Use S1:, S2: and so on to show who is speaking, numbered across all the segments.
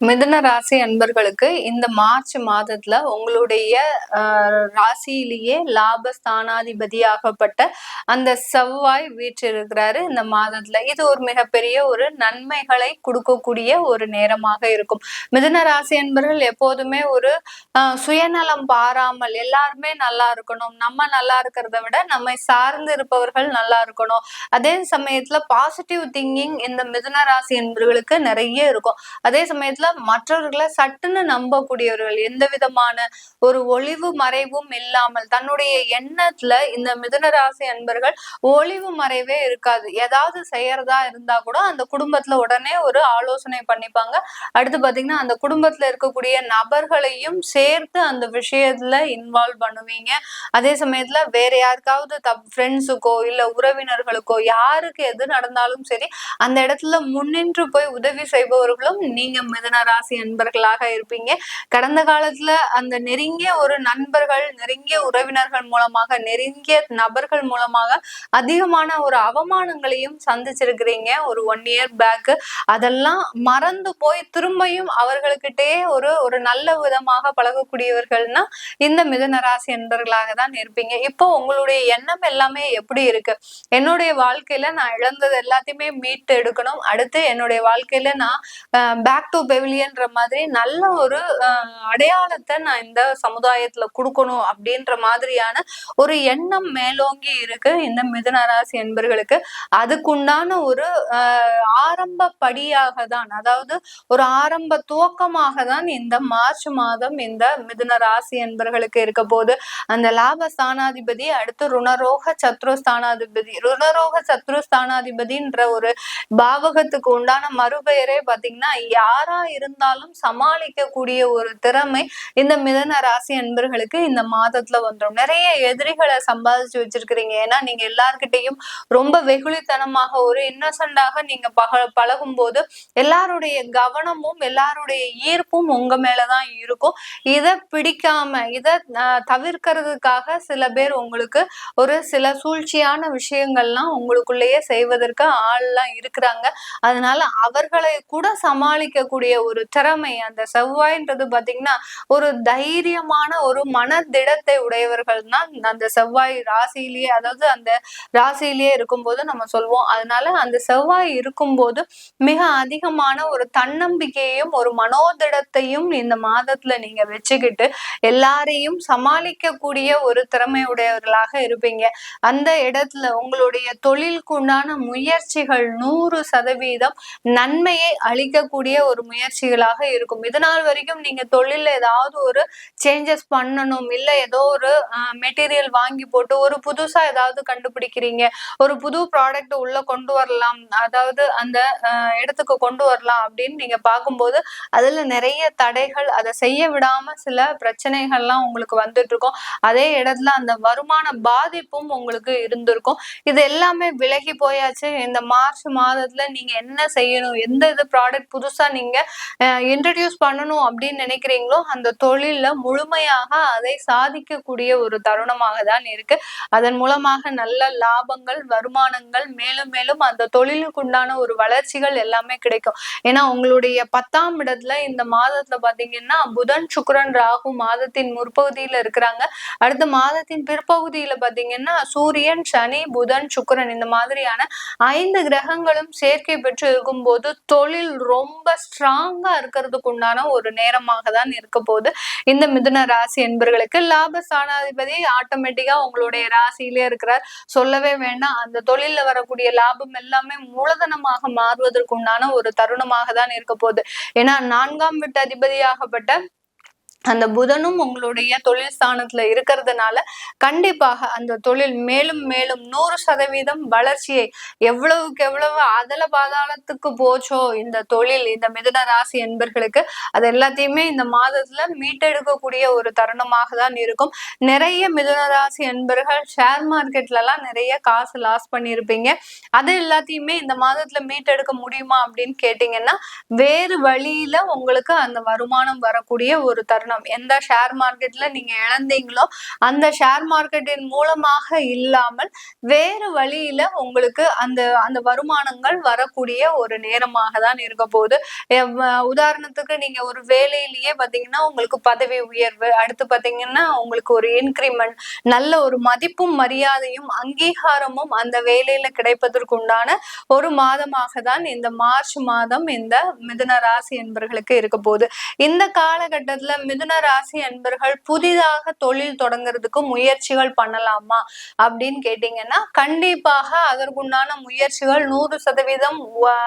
S1: மிதுன ராசி அன்பர்களுக்கு இந்த மார்ச் மாதத்துல உங்களுடைய ராசியிலேயே லாபஸ்தானாதிபதியாகப்பட்ட அந்த செவ்வாய் வீற்றிருக்கிறாரு இந்த மாதத்துல. இது ஒரு மிகப்பெரிய ஒரு நன்மைகளை கொடுக்கக்கூடிய ஒரு நேரமாக இருக்கும். மிதுன ராசி அன்பர்கள் எப்போதுமே ஒரு சுயநலம் பாராமல் எல்லாருமே நல்லா இருக்கணும், நம்ம நல்லா இருக்கிறத விட நம்மை சார்ந்து இருப்பவர்கள் நல்லா இருக்கணும். அதே சமயத்துல பாசிட்டிவ் திங்கிங் இந்த மிதுன ராசி அன்பர்களுக்கு நிறைய இருக்கும். அதே சமயத்துல மற்றவர்களை சட்டுன்னு நம்பக்கூடியவர்கள், எந்த விதமான ஒரு ஒளிவு மறைவும் இல்லாமல் தன்னுடைய எண்ணத்துல இந்த மிதுன ராசி அன்பர்கள் ஒளிவு மறைவே இருக்காது. ஏதாவது செய்யறதா இருந்தா கூட அந்த குடும்பத்துல உடனே ஒரு ஆலோசனை பண்ணிப்பாங்க. அடுத்து பாத்தீங்கன்னா அந்த குடும்பத்துல இருக்கக்கூடிய நபர்களையும் சேர்த்து அந்த விஷயத்துல இன்வால்வ் பண்ணுவீங்க. அதே சமயத்துல வேற யாருக்காவது ஃப்ரெண்ட்ஸுக்கோ இல்ல உறவினர்களுக்கோ யாருக்கு எது நடந்தாலும் சரி அந்த இடத்துல முன்னின்று போய் உதவி செய்பவர்களும் நீங்க மிதுன ராசி அன்பர்களாக இருப்பீங்க. கடந்த காலத்துல அந்த நெருங்கிய ஒரு நண்பர்கள், நெருங்கிய உறவினர்கள் மூலமாக, நெருங்கிய நபர்கள் மூலமாக அதிகமான ஒரு அவமானங்களையும் சந்திச்சிருக்கிறீங்க ஒரு 1 இயர் பேக். அதெல்லாம் மறந்து போய் திரும்பியும் அவர்களுக்கிட்டே ஒரு நல்ல விதமாக பழகக்கூடியவர்கள்னா இந்த மிதுன ராசி அன்பர்களாக தான் இருப்பீங்க. இப்போ உங்களுடைய எண்ணம் எல்லாமே எப்படி இருக்கு? என்னுடைய வாழ்க்கையில நான் இழந்தது எல்லாத்தையுமே மீட்டு எடுக்கணும், அடுத்து என்னுடைய வாழ்க்கையில நான் பேக் டு பெவிலியன்ற மாதிரி நல்ல ஒரு அடையாளத்தை நான் இந்த சமுதாயத்துல கொடுக்கணும் அப்படின்ற மாதிரியான ஒரு எண்ணம் மேலோங்கி இருக்கு இந்த மிதுன ராசி என்பர்களுக்கு. அதுக்குண்டான ஒரு ஆரம்ப படியாக தான், அதாவது ஒரு ஆரம்ப துவக்கமாக தான் இந்த மார்ச் மாதம் இந்த மிதுன ராசி என்பர்களுக்கு இருக்க போது. அந்த லாபஸ்தானாதிபதி அடுத்து ருணரோக சத்ருஸ்தானாதிபதி. ருணரோக சத்ருஸ்தானாதிபதின்ற ஒரு பாவகத்துக்கு உண்டான மறுபெயரே பாத்தீங்கன்னா யாரா இருந்தாலும் சமாளிக்க கூடிய ஒரு திறமை இந்த மிதுன ராசி அன்பர்களுக்கு இந்த மாதத்துல வந்துடும். நிறைய எதிரிகளை சம்பாதிச்சு வச்சிருக்கிறீங்க. ஏன்னா நீங்க எல்லார்கிட்டையும் ரொம்ப வெகுளித்தனமாக ஒரு இன்னசென்டாக நீங்க பழகும் போது எல்லாருடைய கவனமும் எல்லாருடைய ஈர்ப்பும் உங்க மேலதான் இருக்கும். இதை பிடிக்காம இதை தவிர்க்கிறதுக்காக சில பேர் உங்களுக்கு ஒரு சில சூழ்ச்சியான விஷயங்கள்லாம் உங்களுக்குள்ளேயே செய்வதற்கு ஆள்லாம் இருக்கிறாங்க. அதனால அவர்களை கூட சமாளிக்கக்கூடிய ஒரு திறமை அந்த செவ்வாய்ன்றது பாத்தீங்கன்னா ஒரு தைரியமான ஒரு மனதிடத்தை உடையவர்கள் தான் அந்த செவ்வாய் ராசியிலேயே, அதாவது அந்த ராசியிலேயே இருக்கும்போது நம்ம சொல்வோம். அதனால அந்த செவ்வாய் இருக்கும்போது மிக அதிகமான ஒரு தன்னம்பிக்கையும் ஒரு மனோதிடத்தையும் இந்த மாதத்துல நீங்க வச்சுக்கிட்டு எல்லாரையும் சமாளிக்கக்கூடிய ஒரு திறமை உடையவர்களாக இருப்பீங்க. அந்த இடத்துல உங்களுடைய தொழிலுக்கு உண்டான முயற்சிகள் 100% நன்மையை அளிக்கக்கூடிய ஒரு முயற்சிகளாக இருக்கும். இதனால் வரைக்கும் நீங்க தொழில ஏதாவது ஒரு சேஞ்சஸ் பண்ணணும், இல்ல ஏதோ ஒரு மெட்டீரியல் வாங்கி போட்டு ஒரு புதுசா ஏதாவது கண்டுபிடிக்கிறீங்க, ஒரு புது ப்ராடக்ட் உள்ள கொண்டு வரலாம், அதாவது அந்த இடத்துக்கு கொண்டு வரலாம் அப்படின்னு நீங்க பார்க்கும்போது அதுல நிறைய தடைகள், அதை செய்ய விடாம சில பிரச்சனைகள்லாம் உங்களுக்கு வந்துட்டு இருக்கும். அதே இடத்துல அந்த வருமான பாதிப்பும் உங்களுக்கு இருந்திருக்கும். இது எல்லாமே விலகி போயாச்சு. இந்த மார்ச் மாதத்துல நீங்க என்ன செய்யணும், எந்த இது ப்ராடக்ட் புதுசா நீங்க இன்ட்ரடியூஸ் பண்ணணும் அப்படின்னு நினைக்கிறீங்களோ அந்த தொழில முழுமையாக அதை சாதிக்கக்கூடிய ஒரு தருணமாக தான் இருக்கு. அதன் மூலமாக நல்ல லாபங்கள், வருமானங்கள், மேலும் மேலும் அந்த தொழிலுக்கு உண்டான ஒரு வளர்ச்சிகள் எல்லாமே கிடைக்கும். ஏன்னா உங்களுடைய 10ஆம் இடத்துல இந்த மாதத்துல பாத்தீங்கன்னா புதன், சுக்கிரன், ராகு மாதத்தின் முற்பகுதியில இருக்கிறாங்க. அடுத்த மாதத்தின் பிற்பகுதியில பாத்தீங்கன்னா சூரியன், சனி, புதன், சுக்கிரன் இந்த மாதிரியான 5 கிரகங்களும் சேர்க்கை பெற்று இருக்கும்போது தொழில் ரொம்ப ஸ்ட்ராங்கா இருக்கிறதுக்கு உண்டான ஒரு நேரமாக தான் இருக்க போது. இந்த மிதுன ராசி என்பர்களுக்கு லாபஸ்தானாதிபதி ஆட்டோமேட்டிக்கா உங்களுடைய ராசியிலே இருக்கிறார், சொல்லவே வேண்டாம். அந்த தொழில வரக்கூடிய லாபம் எல்லாமே மூலதனமாக மாறுவதற்கு உண்டான ஒரு தருணமாக தான் இருக்க போகுது. ஏன்னா 4ஆம் வீட்டு அதிபதியாகப்பட்ட அந்த புதனும் உங்களுடைய தொழில் ஸ்தானத்துல இருக்கிறதுனால கண்டிப்பாக அந்த தொழில் மேலும் மேலும் 100% வளர்ச்சியை, எவ்வளவுக்கு எவ்வளவு அதல பாதாளத்துக்கு போச்சோ இந்த தொழில் இந்த மிதுன ராசி என்பர்களுக்கு அது எல்லாத்தையுமே இந்த மாதத்துல மீட்டெடுக்கக்கூடிய ஒரு தருணமாக தான் இருக்கும். நிறைய மிதுன ராசி என்பர்கள் ஷேர் மார்க்கெட்ல எல்லாம் நிறைய காசு லாஸ் பண்ணியிருப்பீங்க. அது எல்லாத்தையுமே இந்த மாதத்துல மீட்டெடுக்க முடியுமா அப்படின்னு கேட்டீங்கன்னா வேறு வழியில உங்களுக்கு அந்த வருமானம் வரக்கூடிய ஒரு தருணம் தருணம். எந்த ஷேர் மார்க்கெட்ல நீங்க இழந்தீங்களோ அந்த ஷேர் மார்க்கெட்டின் மூலமாக இல்லாமல் வேறு வழியில உங்களுக்கு அந்த அந்த வருமானங்கள் வரக்கூடிய ஒரு நேரமாக தான் இருக்க போகுது. உதாரணத்துக்கு நீங்க ஒரு வேலையிலேயே பாத்தீங்கன்னா உங்களுக்கு பதவி உயர்வு, அடுத்து பாத்தீங்கன்னா உங்களுக்கு ஒரு இன்கிரிமெண்ட், நல்ல ஒரு மதிப்பும் மரியாதையும் அங்கீகாரமும் அந்த வேலையில கிடைப்பதற்கு உண்டான ஒரு மாதமாக தான் இந்த மார்ச் மாதம் இந்த மிதுன ராசி என்பர்களுக்கு இருக்க போகுது. இந்த காலகட்டத்துல மிதுன ராசி என்பர்கள் புதிதாக தொழில் தொடங்குறதுக்கு முயற்சிகள் பண்ணலாமா அப்படின்னு கேட்டீங்கன்னா கண்டிப்பாக அதற்குண்டான முயற்சிகள் 100%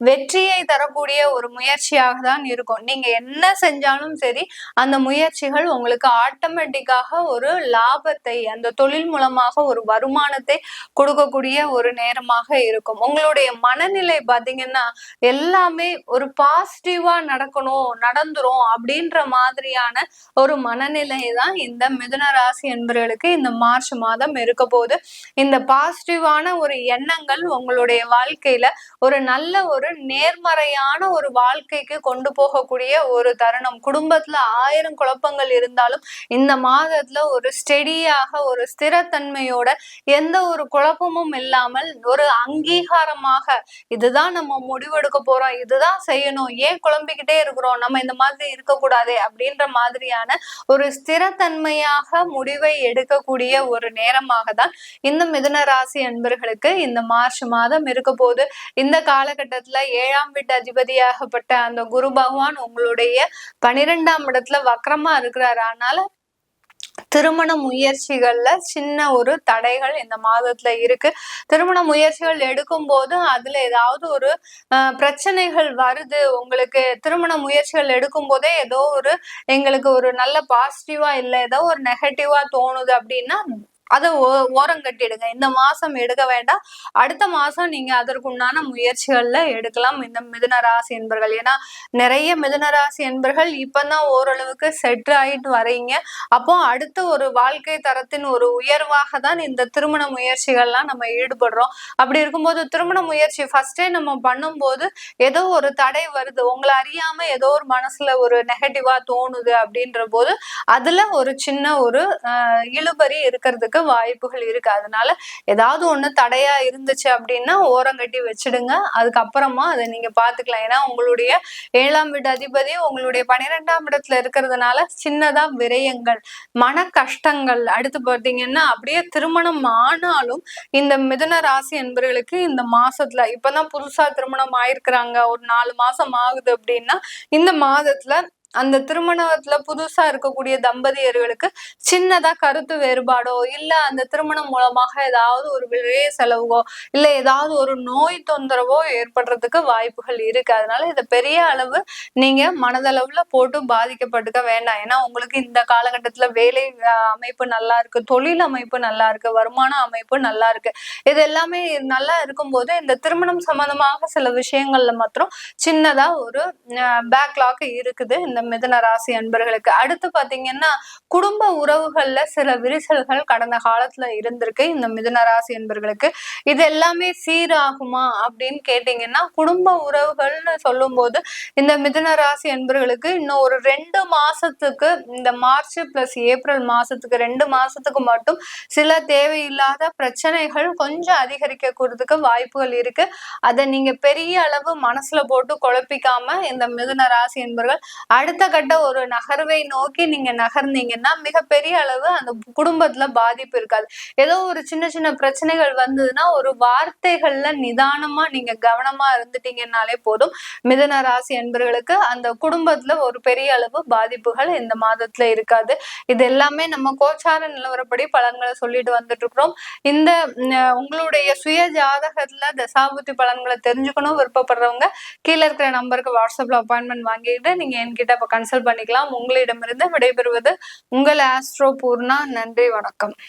S1: வெற்றியை தரக்கூடிய ஒரு முயற்சியாக தான் இருக்கும். நீங்க என்ன செஞ்சாலும் சரி அந்த முயற்சிகள் உங்களுக்கு ஆட்டோமேட்டிக்காக ஒரு லாபத்தை, அந்த தொழில் மூலமாக ஒரு வருமானத்தை கொடுக்கக்கூடிய ஒரு நேரமாக இருக்கும். உங்களுடைய மனநிலை பாத்தீங்கன்னா எல்லாமே ஒரு பாசிட்டிவா நடக்கணும், நடந்துரும் அப்படின்ற மாதிரியான ஒரு மனநிலை தான் இந்த மிதுன ராசி என்பவர்களுக்கு இந்த மார்ச் மாதம் இருக்க போது. இந்த பாசிட்டிவான ஒரு எண்ணங்கள் உங்களுடைய வாழ்க்கையில ஒரு நல்ல ஒரு நேர்மறையான ஒரு வாழ்க்கைக்கு கொண்டு போகக்கூடிய ஒரு தருணம். குடும்பத்துல 1000 குழப்பங்கள் இருந்தாலும் இந்த மாதத்துல ஒரு ஸ்டெடியாக, ஒரு ஸ்திரத்தன்மையோட, எந்த ஒரு குழப்பமும் இல்லாமல் ஒரு அங்கீகாரமாக இதுதான் நம்ம முடிவெடுக்க போறோம், இதுதான் செய்யணும், ஏன் குழம்பிக்கிட்டே இருக்கிறோம், நம்ம இந்த மாதிரி இருக்கக்கூடாது அப்படின்ற மாதிரியான ஒரு ஸ்திரத்தன்மையாக முடிவை எடுக்கக்கூடிய ஒரு நேரமாக தான் இந்த மிதுன ராசி அன்பர்களுக்கு இந்த மார்ச் மாதம் இருக்க போது. இந்த காலகட்டத்துல 7ஆம் வீட்டு அதிபதியாகப்பட்ட அந்த குரு பகவான் உங்களுடைய 12ஆம் இடத்துல வக்ரமா இருக்கிறாரு. அதனால திருமண முயற்சிகள்ல சின்ன ஒரு தடைகள் இந்த மாதத்துல இருக்கு. திருமண முயற்சிகள் எடுக்கும் போது அதுல ஏதாவது ஒரு பிரச்சனைகள் வருது. உங்களுக்கு திருமண முயற்சிகள் எடுக்கும் போதே ஏதோ ஒரு எங்களுக்கு ஒரு நல்ல பாசிட்டிவா இல்லை, ஏதோ ஒரு நெகட்டிவா தோணுது அப்படின்னா அதை ஓரம் கட்டிடுங்க. இந்த மாசம் எடுக்க வேண்டாம், அடுத்த மாசம் நீங்க அதற்குண்டான முயற்சிகள்ல எடுக்கலாம் இந்த மிதுன ராசி என்பர்கள். ஏன்னா நிறைய மிதுன ராசி என்பர்கள் இப்பதான் ஓரளவுக்கு செட் ஆயிட்டு வரீங்க. அப்போ அடுத்த ஒரு வாழ்க்கை தரத்தின் ஒரு உயர்வாக தான் இந்த திருமண முயற்சிகள்லாம் நம்ம ஈடுபடுறோம். அப்படி இருக்கும்போது திருமண முயற்சி ஃபர்ஸ்டே நம்ம பண்ணும்போது ஏதோ ஒரு தடை வருது, உங்களை அறியாம ஏதோ ஒரு மனசுல ஒரு நெகட்டிவா தோணுது அப்படின்ற போது அதுல ஒரு சின்ன ஒரு இழுபறி இருக்கிறதுக்கு வாய்ப்புகள் இருக்கு. அதனால ஏதாவது ஒண்ணு தடையா இருந்துச்சு அப்படின்னா ஓரங்கட்டி வச்சிடுங்க, அதுக்கப்புறமா அதை நீங்க பாத்துக்கலாம். ஏன்னா உங்களுடைய 7ஆம் வீட்டு அதிபதி உங்களுடைய 12ஆம் இடத்துல இருக்கிறதுனால சின்னதா விரயங்கள், மன கஷ்டங்கள், அடுத்து பாத்தீங்கன்னா அப்படியே திருமணம் ஆனாலும் இந்த மிதுன ராசி என்பவர்களுக்கு இந்த மாசத்துல இப்பதான் புதுசா திருமணம் ஆயிருக்கிறாங்க, ஒரு 4 மாசம் ஆகுது அப்படின்னா இந்த மாதத்துல அந்த திருமணத்துல புதுசா இருக்கக்கூடிய தம்பதியர்களுக்கு சின்னதா கருத்து வேறுபாடோ இல்ல அந்த திருமணம் மூலமாக ஏதாவது ஒரு விரைய செலவோ இல்ல ஏதாவது ஒரு நோய் தொந்தரவோ ஏற்படுறதுக்கு வாய்ப்புகள் இருக்கு. அதனால இதை பெரிய அளவு நீங்க மனதளவுல போட்டு பாதிக்கப்பட்டுக்க வேண்டாம். ஏன்னா உங்களுக்கு இந்த காலகட்டத்துல வேலை அமைப்பு நல்லா இருக்கு, தொழில் அமைப்பு நல்லா இருக்கு, வருமான அமைப்பு நல்லா இருக்கு. இது எல்லாமே நல்லா இருக்கும்போது இந்த திருமணம் சம்பந்தமாக சில விஷயங்கள்ல மாத்திரம் சின்னதா ஒரு பேக்லாக் இருக்குது இந்த மிதுன ராசி அன்பர்களுக்கு. அடுத்து பாத்தீங்கன்னா குடும்ப உறவுகள்ல சில விரிசல்கள் கடந்த காலத்துல இருந்திருக்கு இந்த மிதுன ராசி அன்பர்களுக்கு. இது எல்லாமே சீராகுமா அப்படின்னு கேட்டீங்கன்னா குடும்ப உறவுகள்னு சொல்லும் போது இந்த மிதுன ராசி அன்பர்களுக்கு இன்னும் ஒரு 2 மாசத்துக்கு, இந்த மார்ச் பிளஸ் ஏப்ரல் மாசத்துக்கு 2 மாசத்துக்கு மட்டும் சில தேவையில்லாத பிரச்சனைகள் கொஞ்சம் அதிகரிக்கிறதுக்கு வாய்ப்புகள் இருக்கு. அதை நீங்க பெரிய அளவு மனசுல போட்டு குழப்பிக்காம இந்த மிதுன ராசி என்பர்கள் அடுத்த கட்ட ஒரு நகர்வை நோக்கி நீங்க நகர்ந்தீங்கன்னா மிகப்பெரிய அளவு அந்த குடும்பத்துல பாதிப்பு இருக்காது. ஏதோ ஒரு சின்ன சின்ன பிரச்சனைகள் வந்ததுன்னா ஒரு வார்த்தைகள்ல நிதானமா நீங்க கவனமா இருந்துட்டீங்கன்னாலே போதும். மிதுன ராசி என்பர்களுக்கு அந்த குடும்பத்துல ஒரு பெரிய அளவு பாதிப்புகள் இந்த மாதத்துல இருக்காது. இது எல்லாமே நம்ம கோச்சார நிலவரப்படி பலன்களை சொல்லிட்டு வந்துட்டு இருக்கிறோம். இந்த உங்களுடைய சுய ஜாதகத்துல தசாபுத்தி பலன்களை தெரிஞ்சுக்கணும் விருப்பப்படுறவங்க கீழே இருக்கிற நம்பருக்கு வாட்ஸ்அப்ல அப்பாயின்மெண்ட் வாங்கிட்டு நீங்க என்கிட்ட கன்சல்ட் பண்ணிக்கலாம். உங்களிடமிருந்து விடைபெறுவது உங்கள் ஆஸ்ட்ரோ பூர்ணா. நன்றி, வணக்கம்.